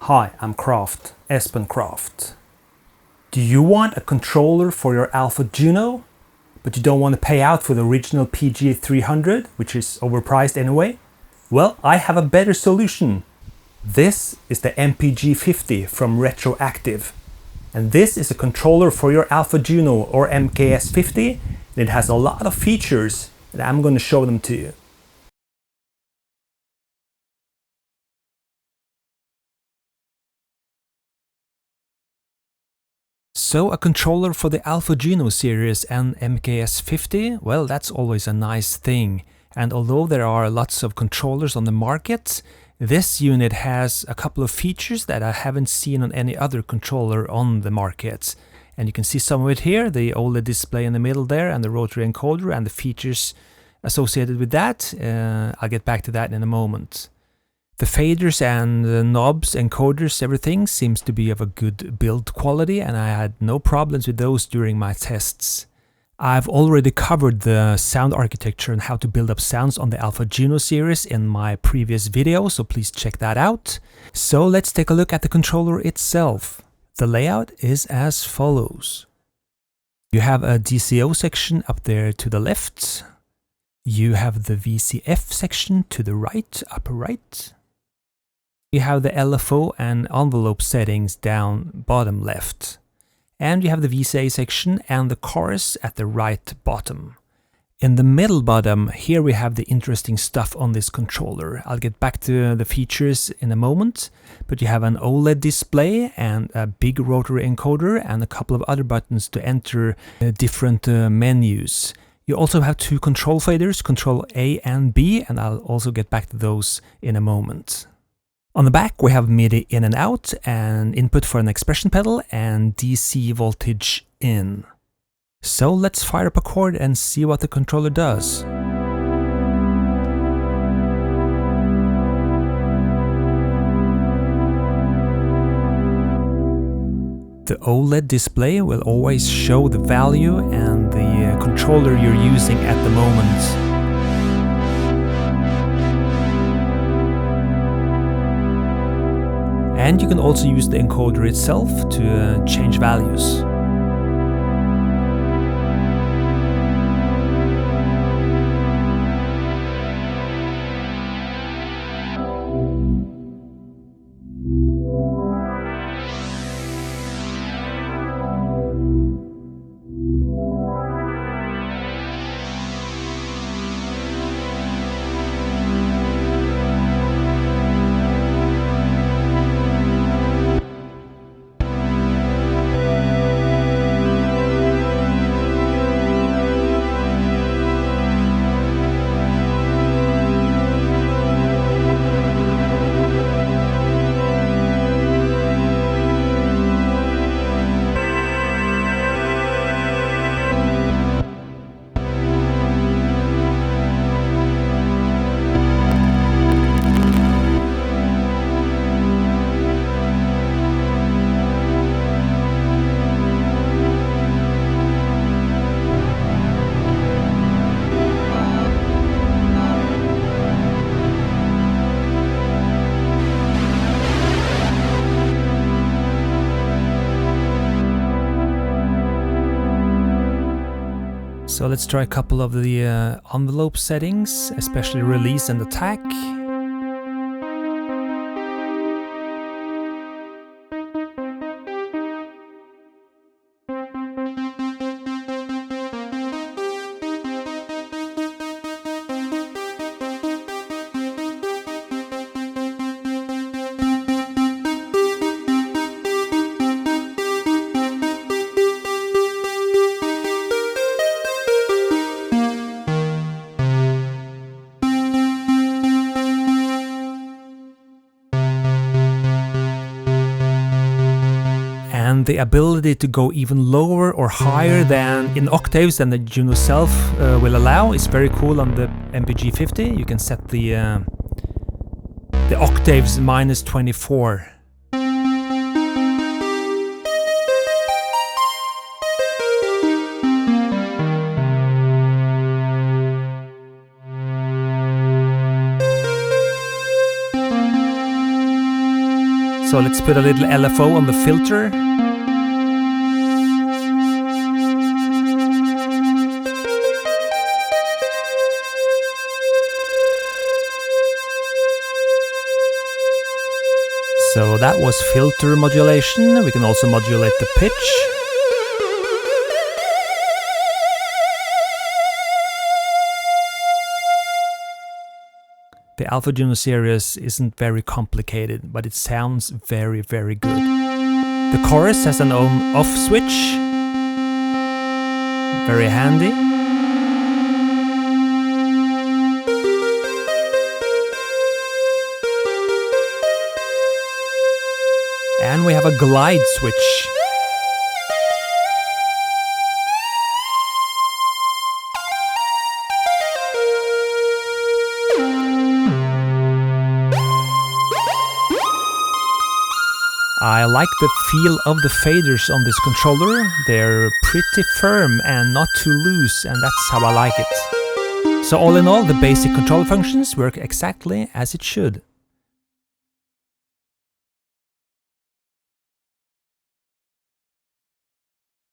Hi, I'm Kraft, Espen Kraft. Do you want a controller for your Alpha Juno, but you don't want to pay out for the original PG-300, which is overpriced anyway? Well, I have a better solution. This is the MPG-50 from Retroaktiv. And this is a controller for your Alpha Juno or MKS-50. And it has a lot of features and I'm going to show them to you. So a controller for the Alpha Juno series and MKS-50, well, that's always a nice thing. And although there are lots of controllers on the market, this unit has a couple of features that I haven't seen on any other controller on the market. And you can see some of it here, the OLED display in the middle there and the rotary encoder and the features associated with that. I'll get back to that in a moment. The faders and the knobs, encoders, everything seems to be of a good build quality and I had no problems with those during my tests. I've already covered the sound architecture and how to build up sounds on the Alpha Juno series in my previous video, so please check that out. So let's take a look at the controller itself. The layout is as follows. You have a DCO section up there to the left. You have the VCF section to the right, upper right. You have the LFO and envelope settings down bottom left. And you have the VCA section and the chorus at the right bottom. In the middle bottom, here we have the interesting stuff on this controller. I'll get back to the features in a moment, but you have an OLED display and a big rotary encoder and a couple of other buttons to enter different menus. You also have two control faders, control A and B, and I'll also get back to those in a moment. On the back we have MIDI in and out, and input for an expression pedal and DC voltage in. So let's fire up a chord and see what the controller does. The OLED display will always show the value and the controller you're using at the moment. And you can also use the encoder itself to change values. So let's try a couple of the envelope settings, especially release and attack. And the ability to go even lower or higher than in octaves than the Juno self will allow is very cool on the MPG-50. You can set the octaves -24. So let's put a little LFO on the filter. So that was filter modulation. We can also modulate the pitch. The Alpha Juno series isn't very complicated, but it sounds very, very good. The chorus has an on-off switch. Very handy. And we have a glide switch. I like the feel of the faders on this controller. They're pretty firm and not too loose, and that's how I like it. So all in all, the basic control functions work exactly as it should.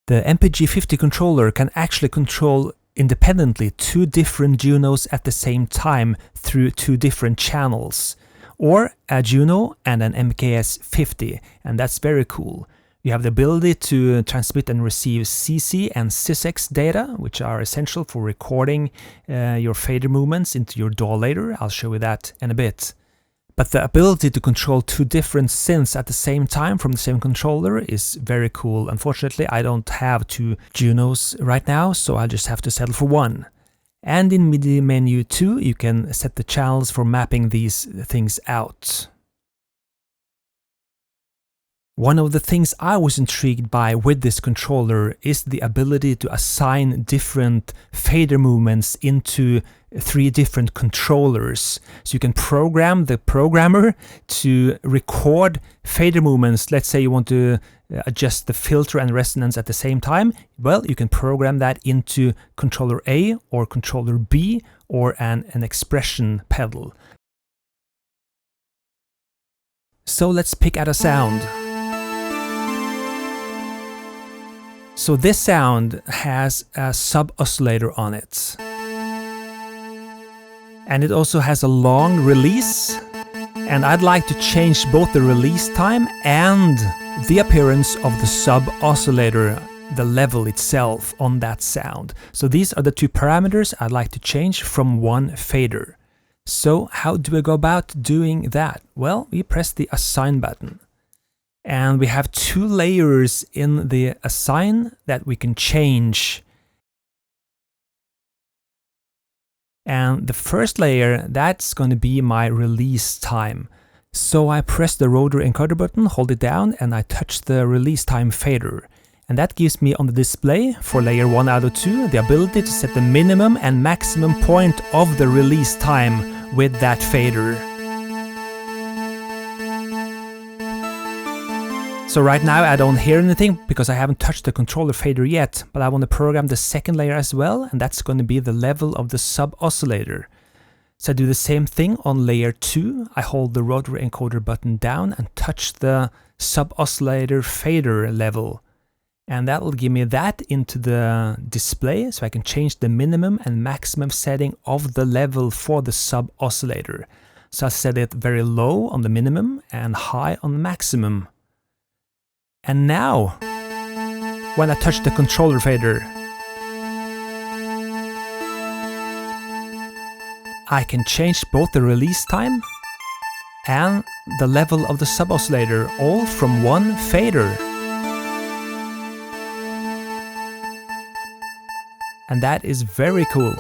The MPG-50 controller can actually control independently two different Junos at the same time through two different channels, or a Juno and an MKS-50, and that's very cool. You have the ability to transmit and receive CC and Sysex data, which are essential for recording your fader movements into your DAW later. I'll show you that in a bit. But the ability to control two different synths at the same time from the same controller is very cool. Unfortunately, I don't have two Junos right now, so I'll just have to settle for one. And in MIDI menu 2, you can set the channels for mapping these things out. One of the things I was intrigued by with this controller is the ability to assign different fader movements into 3 different controllers. So you can program the programmer to record fader movements. Let's say you want to adjust the filter and resonance at the same time. Well, you can program that into controller A or controller B or an expression pedal. So let's pick out a sound. So this sound has a sub-oscillator on it. And it also has a long release. And I'd like to change both the release time and the appearance of the sub-oscillator, the level itself on that sound. So these are the 2 parameters I'd like to change from one fader. So how do we go about doing that? Well, we press the Assign button. And we have 2 layers in the Assign that we can change. And the first layer, that's going to be my release time. So I press the rotary encoder button, hold it down, and I touch the release time fader. And that gives me on the display for layer 1 out of 2 the ability to set the minimum and maximum point of the release time with that fader. So right now I don't hear anything because I haven't touched the controller fader yet, but I want to program the second layer as well, and that's going to be the level of the sub-oscillator. So I do the same thing on layer 2. I hold the rotary encoder button down and touch the sub-oscillator fader level. And that will give me that into the display, so I can change the minimum and maximum setting of the level for the sub-oscillator. So I set it very low on the minimum and high on the maximum. And now, when I touch the controller fader, I can change both the release time and the level of the sub-oscillator all from one fader. And that is very cool.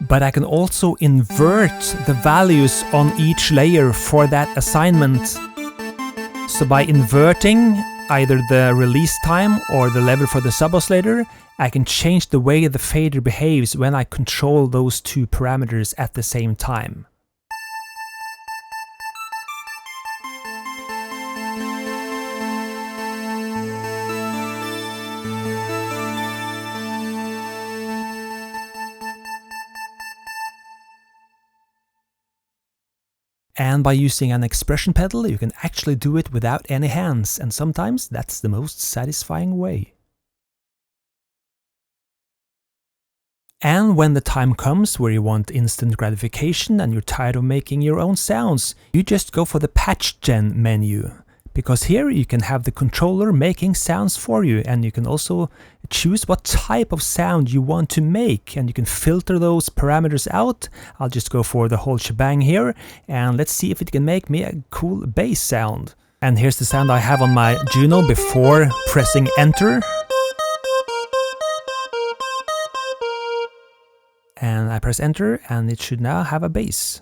But I can also invert the values on each layer for that assignment. So by inverting either the release time or the level for the sub-oscillator, I can change the way the fader behaves when I control those two parameters at the same time. And by using an expression pedal, you can actually do it without any hands, and sometimes that's the most satisfying way. And when the time comes where you want instant gratification and you're tired of making your own sounds, you just go for the patch gen menu. Because here you can have the controller making sounds for you, and you can also choose what type of sound you want to make, and you can filter those parameters out. I'll just go for the whole shebang here, and let's see if it can make me a cool bass sound. And here's the sound I have on my Juno before pressing enter. And I press enter, and it should now have a bass.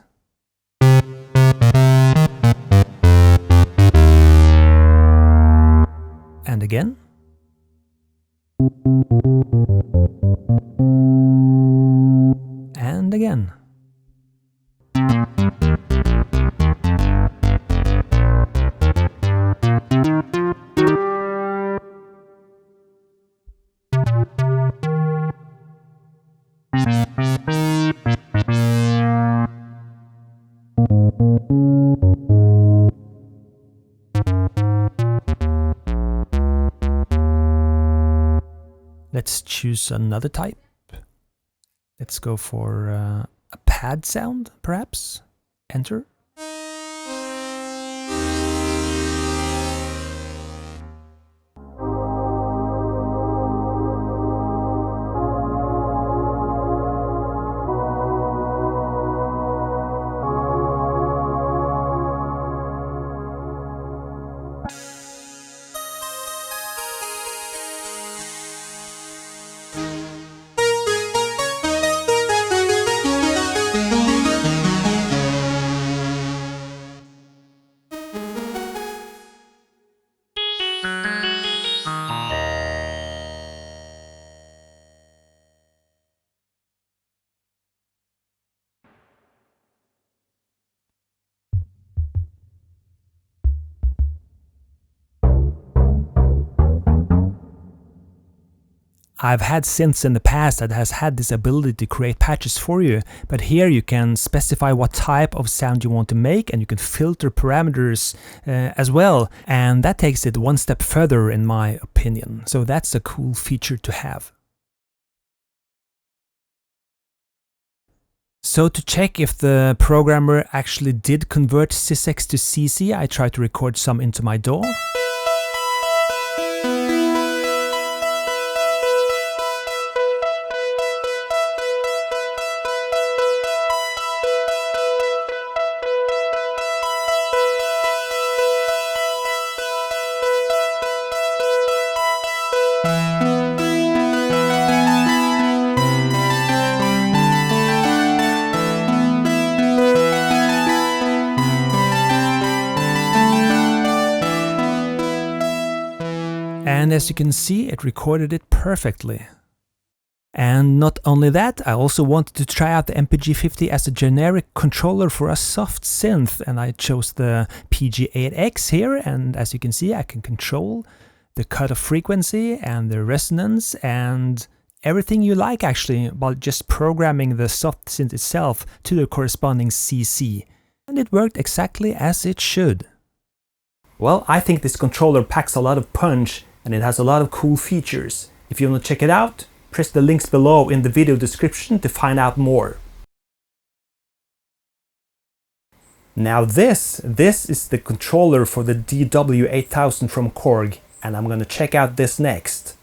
And again. And again. Let's choose another type. Let's go for a pad sound, perhaps. Enter. I've had synths in the past that has had this ability to create patches for you, but here you can specify what type of sound you want to make, and you can filter parameters as well, and that takes it one step further in my opinion. So that's a cool feature to have. So to check if the programmer actually did convert Sysex to CC, I tried to record some into my DAW. And as you can see, it recorded it perfectly. And not only that, I also wanted to try out the MPG-50 as a generic controller for a soft synth, and I chose the PG8X here, and as you can see, I can control the cut of frequency and the resonance and everything you like actually, while just programming the soft synth itself to the corresponding CC. And it worked exactly as it should. Well, I think this controller packs a lot of punch, and it has a lot of cool features. If you want to check it out, press the links below in the video description to find out more. Now this is the controller for the DW8000 from Korg, and I'm gonna check out this next.